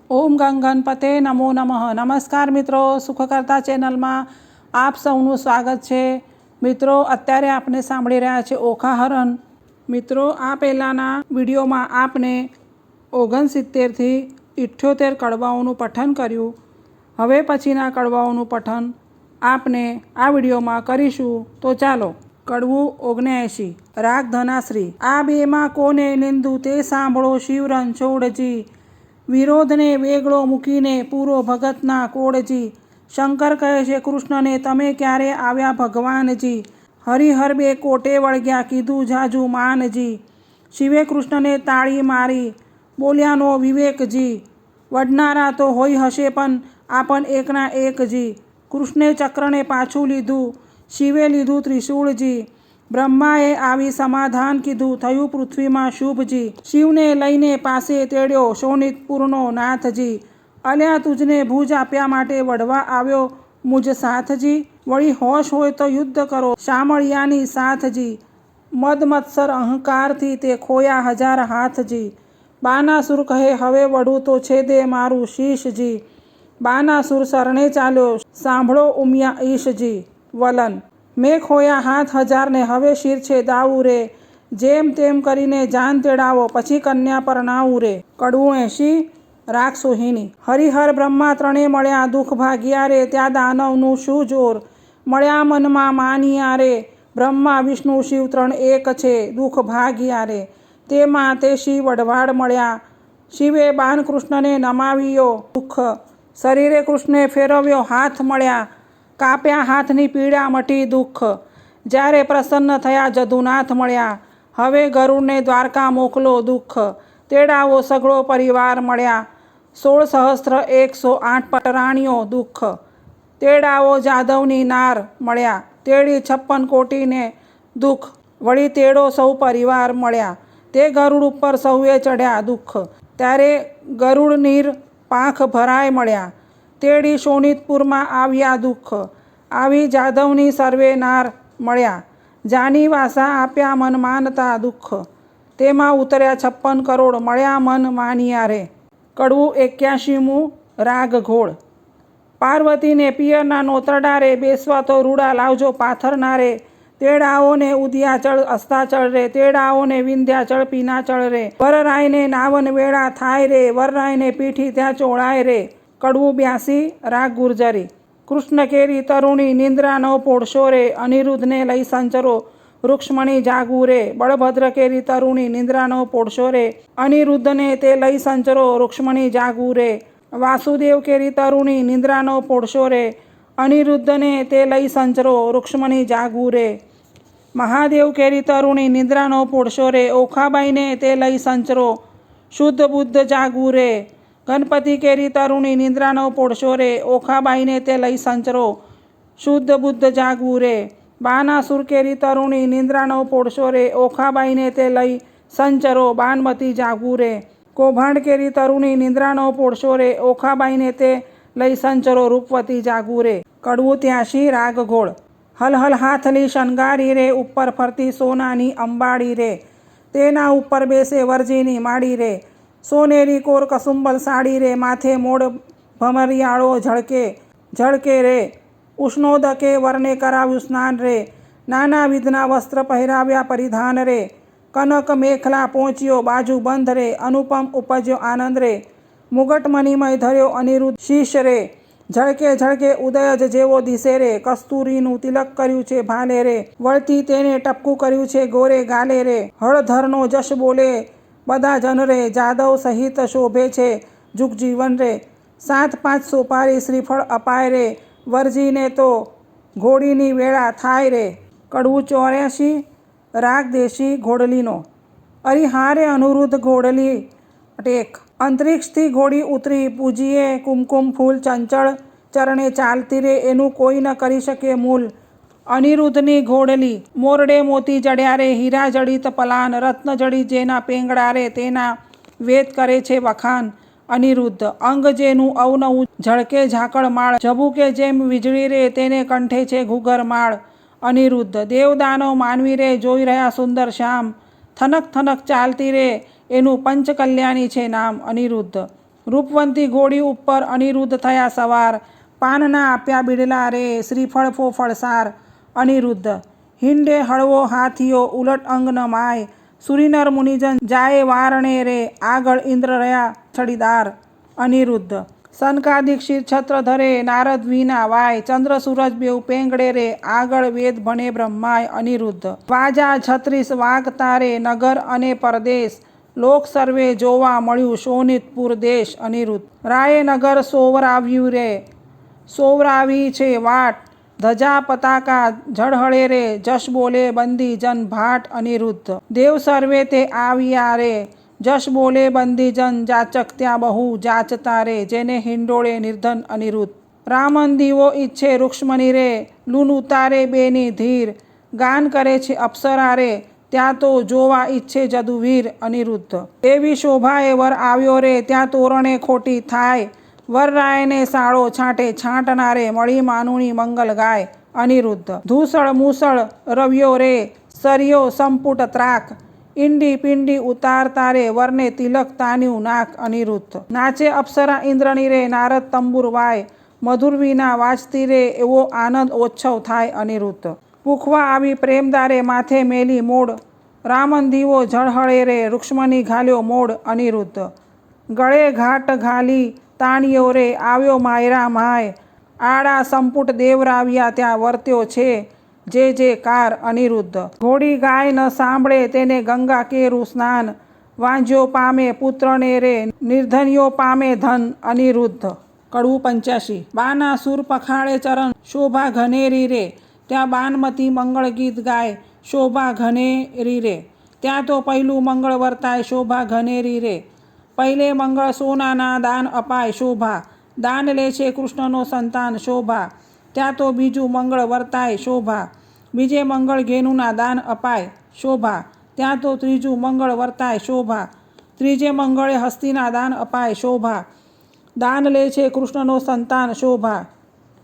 ઓમ ગંગનપતે નમો નમઃ। નમસ્કાર મિત્રો, સુખકર્તા ચેનલમાં આપ સૌનું સ્વાગત છે। મિત્રો, અત્યારે આપણે સાંભળી રહ્યા છે ઓખાહરણ। મિત્રો, આ પહેલાંના વિડીયોમાં આપને 69થી 78 કડવાઓનું પઠન કર્યું। હવે પછીના કડવાઓનું પઠન આપને આ વિડીયોમાં કરીશું। તો ચાલો। કડવું 79। રાગ ધનાશ્રી। આ બેમાં કોને નિંદુ તે સાંભળો શિવ રણછોડજી। વિરોધને વેગળો મૂકીને પૂરો ભગતના કોળજી। શંકર કહે છે કૃષ્ણને તમે ક્યારે આવ્યા ભગવાનજી। હરિહર બે કોટે વળગ્યા કીધું જાજુ માનજી। શિવે કૃષ્ણને તાળી મારી બોલ્યાનો વિવેકજી। વડનારા તો હોય હશે પણ આપણ એકના એકજી। કૃષ્ણે ચક્રને પાછું લીધું શિવે લીધું ત્રિશૂળજી। બ્રહ્માએ આવી સમાધાન કીધું થયું પૃથ્વીમાં શુભજી। શિવને લઈને પાસે તેડ્યો શોણિતપુરનો નાથજી। અલ્યા તુજને ભુજ આપ્યા માટે વઢવા આવ્યો મુજ સાથજી। વળી હોશ હોય તો યુદ્ધ કરો શામળિયાની સાથજી। મદમત્સર અહંકારથી તે ખોયા હજાર હાથજી। બાનાસુર કહે હવે વઢું તો છેદે મારું શીશજી। બાનાસુર શરણે ચાલ્યો સાંભળો ઉમિયા ઈશજી। વલન મેં ખોયા હાથ હજારને હવે શિર છેદાવું રે। જેમ તેમ કરીને જાન તેડાવો પછી કન્યા પરણાવું રે। કડવું 80। રાગ સોહિની। હરિહર બ્રહ્મા ત્રણે મળ્યા દુઃખ ભાગ્યા રે। ત્યાં દાનવનું શું જોર મળ્યા મનમાં માન્યા રે। બ્રહ્મા વિષ્ણુ શિવ ત્રણ એક છે દુઃખ ભાગ્યા રે। તેમાં તે શિવ વઢવાડ મળ્યા શિવે બાન કૃષ્ણને નમાવ્યો દુઃખ। શરીરે કૃષ્ણે ફેરવ્યો હાથ મળ્યા કાપ્યા હાથની પીડા મટી દુઃખ। જ્યારે પ્રસન્ન થયા જદુનાથ મળ્યા હવે ગરુડને દ્વારકા મોકલો દુઃખ। તેડાવો સઘળો પરિવાર મળ્યા 16,108 પટરાણીઓ દુઃખ। તેડાવો જાદવની નાર મળ્યા તેડી 56 કોટીને દુઃખ। વળી તેડો સૌ પરિવાર મળ્યા તે ગરુડ ઉપર સૌએ ચઢ્યા દુઃખ। ત્યારે ગરુડ નીર પાંખ ભરાય મળ્યા તેડી શોણિતપુરમાં આવ્યા દુઃખ। આવી જાદવની સર્વે નાર મળ્યા જાની વાસા આપ્યા મન માનતા દુઃખ। તેમાં ઉતર્યા 56 કરોડ મળ્યા મન માન્યા રે। કડવું 81। રાગ ઘોડ। પાર્વતીને પિયરના નોતરડા રે બેસવા તો રૂડા લાવજો પાથરના રે। તેડાઓને ઉદયાચળ અસ્તાચળ રે તેડાઓને વિંધ્યાચળ પીનાચળ રે। વરરાયને નાવન વેળા થાય રે વરરાયને પીઠી ત્યાં ચોળાય રે। કડવું 82। રાગ ગુર્જરી। કૃષ્ણ કેરી તરુણી નિંદ્રા ન પોડશો રે અનિરુદ્ધને લઈ સંચરો રૂક્ષ્મણી જાગવું રે। બળભદ્ર કેરી તરુણી નિંદ્રા ન પોડશો રે અનિરુદ્ધને તે લઈ સંચરો રૂક્ષ્મણી જાગવું રે। વાસુદેવ કેરી તરુણી નિંદ્રા ન પોડશો રે અનિરુદ્ધને તે લઈ સંચરો રૂક્ષ્મણી જાગવું રે। મહાદેવ કેરી તરુણી નિંદ્રા ન પોડશો રે ઓખાબાઈને તે લઈ સંચરો શુદ્ધ બુદ્ધ જાગવું રે। ગણપતિ કેરી તરુણી નિંદ્રા ન પોડશો રે ઓખાબાઈને તે લઈ સંચરો શુદ્ધ બુદ્ધ જાગવું રે। બાનાસુર કેરી તરુણી નિંદ્રા ન પોડશો રે ઓખાબાઈને તે લઈ સંચરો બાનમતી જાગવું રે। કૌભાંડ કેરી તરુણી નિંદ્રા ન પોડશો રે ઓખાબાઈને તે લઈ સંચરો રૂપવતી જાગવું રે। કડવું 83। રાગ ઘોડ। હલહલ હાથલી શણગારી રે ઉપર ફરતી સોનાની અંબાડી રે તેના ઉપર બેસે વરજીની માડી રે। સોનેરી કોર કસુંબલ સાડી રે માથે મોડ ભમરિયાળો ઝળકે ઝળકે રે। ઉષ્ણોદકે વરને કરાવ્યું સ્નાન રે નાના વિધના વસ્ત્ર પહેરાવ્યા પરિધાન રે। કનક મેખલા પહોંચ્યો બાજુ બંધ રે અનુપમ ઉપજ્યો આનંદ રે। મુગટ મણિમય ધર્યો અનિરુદ્ધ શીશ રે ઝળકે ઝળકે ઉદય જ જેવો દિશે રે। કસ્તુરીનું તિલક કર્યું છે ભાલે રે વળતી તેને ટપકું કર્યું છે ગોરે ગાલે રે। હળધરનો જશ બોલે બધા જન રે જાદવ સહિત શોભે છે જુગજીવન રે। 7-5 સોપારી શ્રીફળ અપાય રે વરજીને તો ઘોડીની વેળા થાય રે। કડવું 84। રાગ દેશી ઘોડલીનો। અરિહારે અનુરુદ્ધ ઘોડલી ટેક અંતરિક્ષથી ઘોડી ઉતરી પૂજીએ કુમકુમ ફૂલ ચંચળ ચરણે ચાલતી રે એનું કોઈ ન કરી શકે મૂલ। અનિરુદ્ધની ઘોડલી મોરડે મોતી જડ્યા રે હીરા જડિત પલાન રત્ન જડિત જેના પેંગડા રે તેના વેદ કરે છે વખાન। અનિરુદ્ધ અંગ જેનું અવનવું ઝળકે ઝાકળ માળ ઝબુકે જેમ વીજળી રે તેને કંઠે છે ઘૂઘર માળ। અનિરુદ્ધ દેવદાનવ માનવી રે જોઈ રહ્યા સુંદર શ્યામ થનક થનક ચાલતી રે એનું પંચકલ્યાણી છે નામ। અનિરુદ્ધ રૂપવંતી ઘોડી ઉપર અનિરુદ્ધ થયા સવાર, પાનના આપ્યા બીડલા રે, શ્રીફળ ફોફળ સાર અનિરુદ્ધ. હિંડે હળવો હાથીઓ, ઉલટ અંગ ન માય, સુરીનર મુનિજન જાય વારણે રે, આગળ ઇન્દ્ર રહ્યા છડીદાર અનિરુદ્ધ. સનકાદિક શિરછત્ર ધરે, નારદ વીના વાય, ચંદ્ર સૂરજ બેઉ પેંગડે રે, આગળ વેદ ભણે બ્રહ્માય અનિરુદ્ધ. વાજા 36 વાગતા રે, નગર અને પરદેશ, લોક સર્વે જોવા મળ્યું શોનિતપુર દેશ અનિરુદ્ધ. રાયે નગર સોવરાવ્યું રે, સોવરાવી છે વાટ, ધજા પતાકા ઝળહળે રે, જશ બોલે બંદી જન ભાટ અનિરુદ્ધ. દેવ સર્વે તે આવ્યા રે, જશ બોલે બંદીજન, જાચક ત્યાં બહુ જાચતા રે, જેને હિંડોળે નિર્ધન અનિરુદ્ધ. રામન દીવો ઈચ્છે રૂક્ષ્મણી રે, લૂન ઉતારે બેની ધીર, ગાન કરે છે અપ્સરા રે, ત્યાં તો જોવા ઈચ્છે જદુવીર અનિરુદ્ધ. એવી શોભાએ વર આવ્યો રે, ત્યાં તોરણે ખોટી થાય, વરરાયને સાળો છાંટે છાંટનારે, મળી માનુની મંગલ ગાય અનિરુદ્ધ. ધૂસળ મૂસળ રવ્યો રે, સરિયો સંપુટ ત્રાક, ઈંડી પિંડી ઉતારતા રે, વરને તિલક તાન્યું નાક અનિરુદ્ધ. નાચે અપ્સરા ઇન્દ્રની રે, નારદ તંબુર વાય, મધુર વીણા વાજતી રે, એવો આનંદ ઓચ્છવ થાય અનિરુદ્ધ. પૂખવા આવી પ્રેમદારે, માથે મેલી મોડ, રામન દીવો ઝળહળે રે, રૂક્ષ્મણી ઘાલ્યો મોડ અનિરુદ્ધ. ગળે ઘાટ ઘાલી તાણ્યો રે, આવ્યો માયરા માય, આડા સંપુટ દેવરાવ્યા, ત્યાં વર્ત્યો છે જે જે કાર અનિરુદ્ધ. ઘોડી ગાય ન સાંભળે, તેને ગંગા કેરું સ્નાન, વાંજ્યો પામે પુત્રને રે, નિર્ધન્યો પામે ધન અનિરુદ્ધ. કડવું 85. બાના સુર પખાળે ચરણ, શોભા ઘનેરી રે, ત્યાં બાનમતી મંગળ ગીત ગાય, શોભા ઘનેરી રે, ત્યાં તો પહેલું મંગળ વર્તાય, શોભા ઘનેરી રે. પહેલે મંગળ સોનાના દાન અપાય, શોભા, દાન લે છે કૃષ્ણનો સંતાન, શોભા, ત્યાં તો બીજું મંગળ વર્તાય, શોભા, બીજે મંગળ ઘેનુના દાન અપાય, શોભા, ત્યાં તો ત્રીજું મંગળ વર્તાય, શોભા, ત્રીજે મંગળે હસ્તીના દાન અપાય, શોભા, દાન લે છે કૃષ્ણનો સંતાન, શોભા,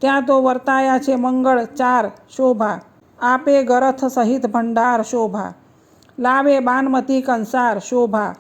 ત્યાં તો વર્તાયા છે મંગળ 4, શોભા, આપે ગરથ સહિત ભંડાર, શોભા, લાવે બાનમતી કંસાર, શોભા,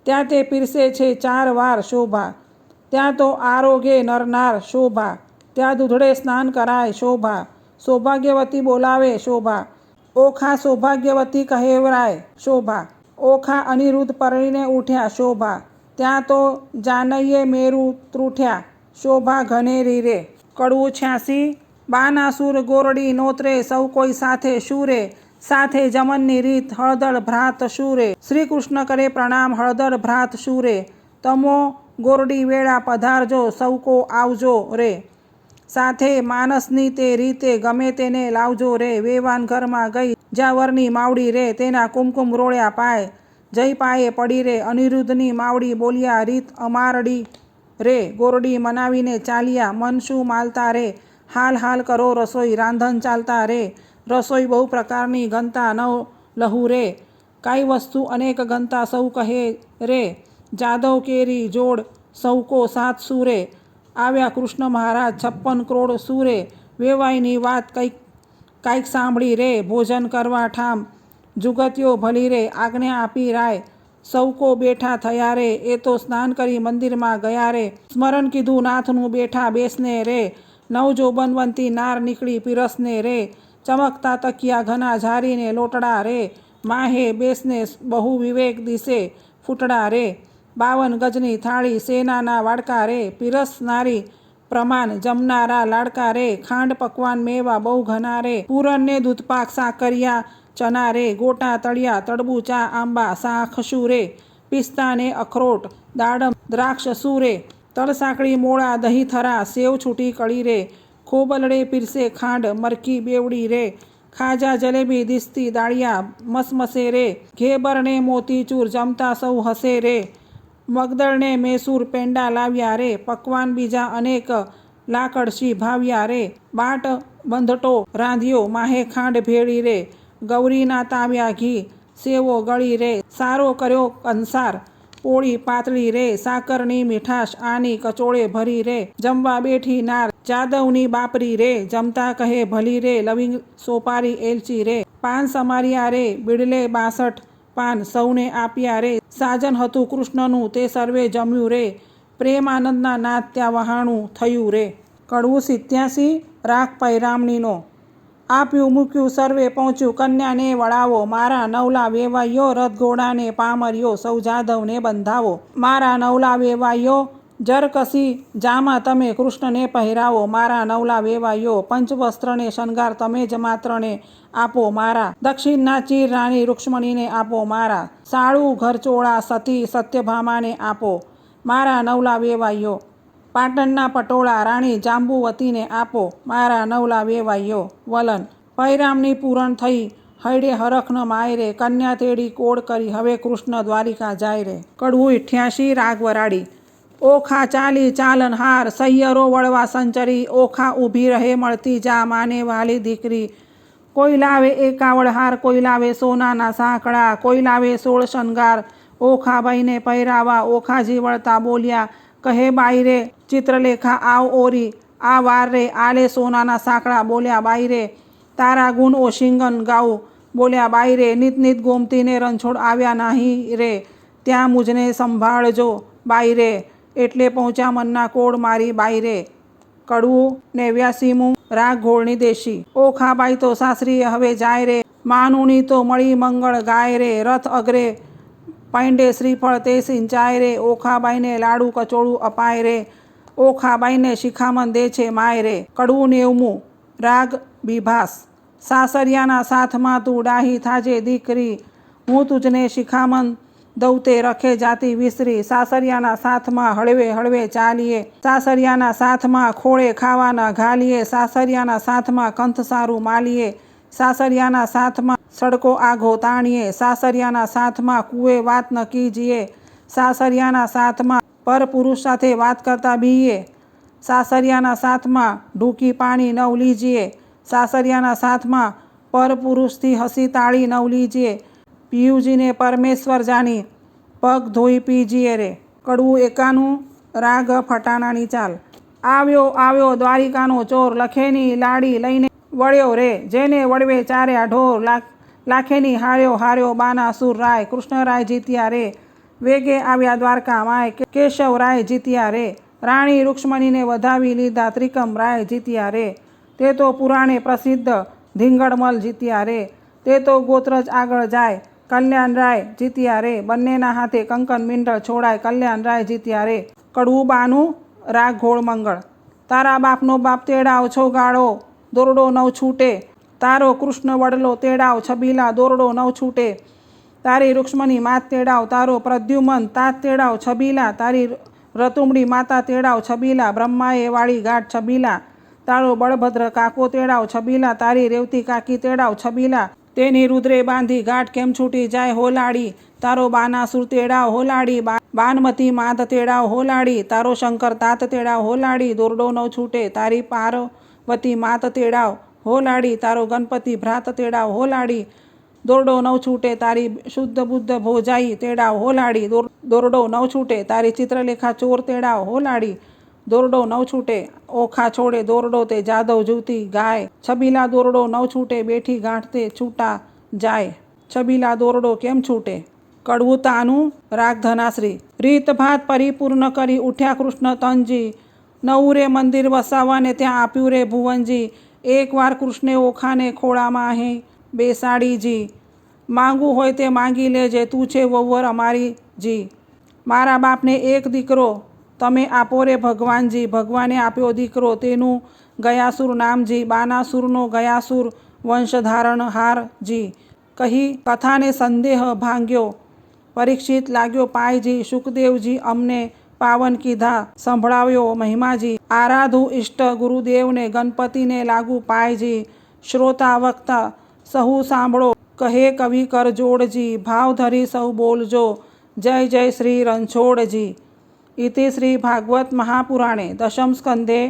ત્યાં તે પીરસે છે 4 વાર, શોભા, ત્યાં તો આરોગે નરનાર, શોભા, ત્યાં દૂધડે સ્નાન કરાય, શોભા, સૌભાગ્યવતી બોલાવે, શોભા, ઓખા સૌભાગ્યવતી કહેવરાય, શોભા, ઓખા અનિરુદ્ધ પરણીને ઉઠ્યા, શોભા, ત્યાં તો જાનૈયે મેરું ત્રૂઠ્યા, શોભા ઘનેરી રે. કડવું 86. બાનાસુર ગોરડી નોતરે, સૌ કોઈ સાથે શૂરે, સાથે જમનની રીત, હળદળ ભ્રાત શૂરે, શ્રી કૃષ્ણ કરે પ્રણામ હળદળ ભ્રાત શૂરે, તમો ગોરડી વેળા પધારજો, સૌ કો આવજો રે, સાથે માનસની તે રીતે, ગમે તેને લાવજો રે, વેવાન ઘરમાં ગઈ જ્યાં વરની માવડી રે, તેના કુમકુમ રોળ્યા પાય, જય પાયે પડી રે, અનિરુદ્ધની માવડી બોલ્યા રીત અમારડી રે, ગોરડી મનાવીને ચાલ્યા, મન શું માલતા રે, હાલ હાલ કરો રસોઈ, રાંધન ચાલતા રે, રસોઈ બહુ પ્રકારની ગનતા નવ લહુ રે, કાંઈ વસ્તુ અનેક ગનતા સૌ કહે રે, જાદવ કેરી જોડ સૌ કો સાથ સૂરે, આવ્યા કૃષ્ણ મહારાજ 56 કરોડ સૂરે, વેવાઈની વાત કાંઈક સાંભળી રે, ભોજન કરવા ઠામ જુગતીઓ ભલી રે, આજ્ઞા આપી રાય, સૌ કો બેઠા થયા રે, એ તો સ્નાન કરી મંદિરમાં ગયા રે, સ્મરણ કીધું નાથનું બેઠા બેસને રે, નવજોબનવંતી નાર નીકળી પીરસને રે, ચમકતા તકિયા ઘના ઝારીને લોટડા રે, માહે બેસને બહુ વિવેક દિશે ફૂટડા રે, 52 ગજની થાળી સેનાના વાડકા રે, પીરસનારી પ્રમાણ જમનારા લાડકા રે, ખાંડ પકવાન મેવા બહુ ઘના રે, પૂરણને દૂધપાક સાકરિયા ચના રે, ગોટા તળિયા તડબું ચા આંબા શાખશું રે, પિસ્તાને અખરોટ દાડમ દ્રાક્ષ સૂરે, તલસાકડી મોળા દહીં થરા સેવ છૂટી કળી રે, ખોબલડે પીરસે ખાંડ મરકી બેવડી રે, ખાજા જલેબી દિસ્તી દાળિયા મસમસે રે, ઘેબરને મોતીચૂર જમતા સૌ હસે રે, મગદળને મેસૂર પેંડા લાવ્યા રે, પકવાન બીજા અનેક લાકડશી ભાવ્યા રે, બાટ બંધટો રાંધ્યો માહે ખાંડ ભેળી રે, ગૌરીના તાવ્યા ઘી સેવો ગળી રે, સારો કર્યો કંસાર પોળી પાતળી રે, સાકરની મીઠાશ આની કચોળે ભરી રે, જમવા બેઠી નાર જાદવની બાપરી રે, જમતા કહે ભલી રે, લવિંગ સોપારી એલચી રે, પાન સમાર્યા રે, બીડલે 62 પાન સૌને આપ્યા રે, સાજન હતું કૃષ્ણનું તે સર્વે જમ્યું રે, પ્રેમ આનંદના નાદ ત્યાં વહાણું થયું રે. કડવું 87 રાગ પૈરામણીનો. આપ્યું મૂક્યું સર્વે પહોંચ્યું કન્યાને વળાવો, મારા નવલા વેવાઈયો રથઘોડાને પામર્યો, સૌ જાદવને બંધાવો. મારા નવલા વેવાઈયો જરકસી જામાં તમે કૃષ્ણને પહેરાવો, મારા નવલા વેવાઈયો પંચવસ્ત્રને શણગાર તમે જ માત્રને આપો, મારા દક્ષિણના ચીર રાણી રૂક્ષ્મણીને આપો, મારા સાળુ ઘરચોળા સતી સત્યભામાને આપો, મારા નવલા વેવાઈયો પાટણના પટોળા રાણી જાંબુવતીને આપો, મારા નવલા વેવાઈયો વલન. પૈરામણી પૂરણ થઈ હૈડે હરખ ન માય રે, કન્યા તેડી કોડ કરી હવે કૃષ્ણ દ્વારિકા જાય રે. કડવું 88 રાગ વરાડી. ઓખા ચાલી ચાલનહાર સૈયરો વળવા સંચરી, ઓખા ઊભી રહે મળતી જા માને વાલી દીકરી. કોઈ લાવે એકાવળ હાર, કોઈ લાવે સોનાના સાંકળા, કોઈ લાવે 16 શણગાર, ઓખાબાઈને પહેરાવા. ઓખાજી વળતા બોલ્યા કહે બાઈ રે, ચિત્રલેખા આવ ઓરી, આ વાર રે આલે સોનાના સાંકળા. બોલ્યા બાઈ રે તારા ગુણ ઓશિંગન ગાઉ, બોલ્યા બાઈ રે નિત નિત ગોમતીને રણછોડ આવ્યા નહીં રે, ત્યાં મુજને સંભાળજો બાઈ રે, એટલે પહોંચ્યા મનના કોડ મારી બાઈ રે. કડવું 89 રાગ ઘોળની દેશી. ઓખાબાઈ તો સાસરીએ હવે જાય રે, માનુની તો મળી મંગળ ગાય રે, રથ અગ્રે પૈંડે શ્રીફળ તે સિંચાય રે, ઓખાબાઈને લાડુ કચોળું અપાય રે, ઓખાબાઈને શિખામણ દે છે માય રે. કડવું 90 રાગ બીભાસ. સાસરિયાના સાથમાં તું ડાહી થાજે દીકરી, હું તુજને શિખામણ દઉં તે રખે જાતિ વિસરી. સાસરિયાના સાથમાં હળવે હળવે ચાલીએ, સાસરિયાના સાથમાં ખોળે ખાવાના ઘાલીએ, સાસરિયાના સાથમાં કંથ સારું માલીએ, સાસરિયાના સાથમાં સડકો આઘો તાણીએ, સાસરિયાના સાથમાં કુએ વાત ન કીજીએ, સાસરિયાના સાથમાં પર પુરુષ સાથે વાત કરતા બીએ, સાસરિયાના સાથમાં ઢૂકી પાણી નવ લીજીએ, સાસરિયાના સાથમાં પર પુરુષથી હસી તાળી નવ લીજીએ, પિયુજીને પરમેશ્વર જાણી પગ ધોઈ પીજીએ રે. કડવું 91 રાગ ફટાણાની ચાલ. આવ્યો આવ્યો દ્વારિકાનો ચોર, લખેની લાડી લઈને વળ્યો રે, જેને વળવે ચાર્યા ઢોર, લાખેની હાર્યો હાર્યો બાનાસુર રાય, કૃષ્ણરાય જીત્યા રે, વેગે આવ્યા દ્વારકા માય, કેશવરાય જીત્યા રે, રાણી રૂક્ષ્મણીને વધાવી લીધા ત્રિકમ રાય જીત્યા રે, તે તો પુરાણે પ્રસિદ્ધ ધીંગડમલ જીત્યા રે, તે તો ગોત્રજ આગળ જાય કલ્યાણરાય જીત્યા રે, બંનેના હાથે કંકન મિંડળ છોડાય કલ્યાણરાય જીત્યા રે. કડવું 92 રાગ ઘોળ મંગળ. તારા બાપનો બાપ તેડાવ છો ગાળો, દોરડો નવ છૂટે, તારો કૃષ્ણ વડલો તેડાવ છબીલા, દોરડો નવ છૂટે, તારી રૂક્ષ્મણી માત તેડાવ, તારો પ્રદ્યુમન તાત તેડાવ છબીલા, તારી રતુમડી માતા તેડાવ છબીલા, બ્રહ્માએ વાળી ગાંઠ છબીલા, તારો બળભદ્ર કાકો તેડાવ છબીલા, તારી રેવતી કાકી તેડાવ છબીલા, તેની રુદ્રે બાંધી ગાંઠ કેમ છૂટી જાય હોલાડી, તારો બાનાસુર તેડાવ હોલાડી, બાનમતી માત તેડાવ હોલાડી, તારો શંકર તાત તેડાવ હોલાડી, દોરડો નવ છૂટે, તારી પાર્વતી માત તેડાવ હોલાડી, તારો ગણપતિ ભ્રાત તેડાવ હોલાડી, દોરડો નવ છૂટે, તારી શુદ્ધ બુદ્ધ ભોજાઈ તેડાવ હોલાડી, દોરડો નવ છૂટે, તારી ચિત્રલેખા ચોર તેડાવ હોલાડી, દોરડો નવ છૂટે, ઓખા છોડે દોરડો તે જાદવ જુતી ગાય, છબીલા દોરડો નવ છૂટે, બેઠી ગાંઠ તે છૂટા જાય, છબીલા દોરડો કેમ છૂટે. કડવું 93 રાગ ધનાશ્રી. રીતભાત પરિપૂર્ણ કરી ઉઠ્યા કૃષ્ણ તનજી, નવું રે મંદિર વસાવવાને ત્યાં આપ્યું રે ભુવનજી, એકવાર કૃષ્ણે ઓખાને ખોળામાં અહીં બેસાડીજી, માંગવું હોય તે માંગી લેજે તું છે વહુવર અમારી જી, મારા બાપને એક દીકરો તમે આપો રે ભગવાનજી, ભગવાને આપ્યો દીકરો તેનું ગયાસુર નામજી, બાનાસુરનો ગયાસુર વંશધારણહારજી. કહી કથાને સંદેહ ભાંગ્યો, પરીક્ષિત લાગ્યો પાયજી, સુખદેવજી અમને પાવન કીધા સંભળાવ્યો મહિમાજી, આરાધુ ઇષ્ટ ગુરુદેવને ગણપતિને લાગુ પાયજી, શ્રોતા વક્તા સહુ સાંભળો કહે કવિ કર જોડજી, ભાવ ધરી સૌ બોલજો જય જય શ્રી રણછોડજી. ઇતિ શ્રી ભાગવત મહાપુરાણે દશમ સ્કંધે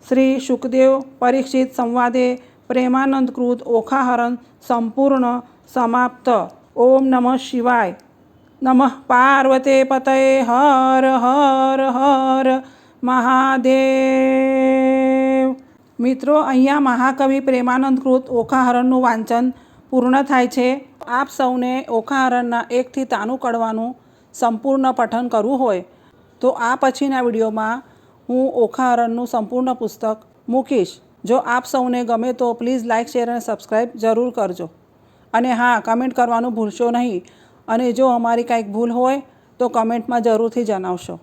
શ્રી સુખદેવ પરીક્ષિત સંવાદે પ્રેમાનંદકૃત ઓખાહરણ સંપૂર્ણ સમાપ્ત. ઓમ નમઃ શિવાય. નમઃ પાર્વતે પતયે હર હર હર મહાદેવ. મિત્રો, અહીંયા મહાકવિ પ્રેમાનંદકૃત ઓખાહરણનું વાંચન પૂર્ણ થાય છે. આપ સૌને ઓખાહરણના 1 થી તાનું કડવાનું સંપૂર્ણ પઠન કરવું હોય તો આ પછીના વિડીયોમાં હું ઓખા હરણનું સંપૂર્ણ પુસ્તક મૂકીશ. જો આપ સૌને ગમે તો પ્લીઝ લાઇક, શેર અને સબસ્ક્રાઈબ જરૂર કરજો. અને હા, કમેન્ટ કરવાનું ભૂલશો નહીં. અને જો અમારી કાંઈક ભૂલ હોય તો કમેન્ટમાં જરૂરથી જણાવશો.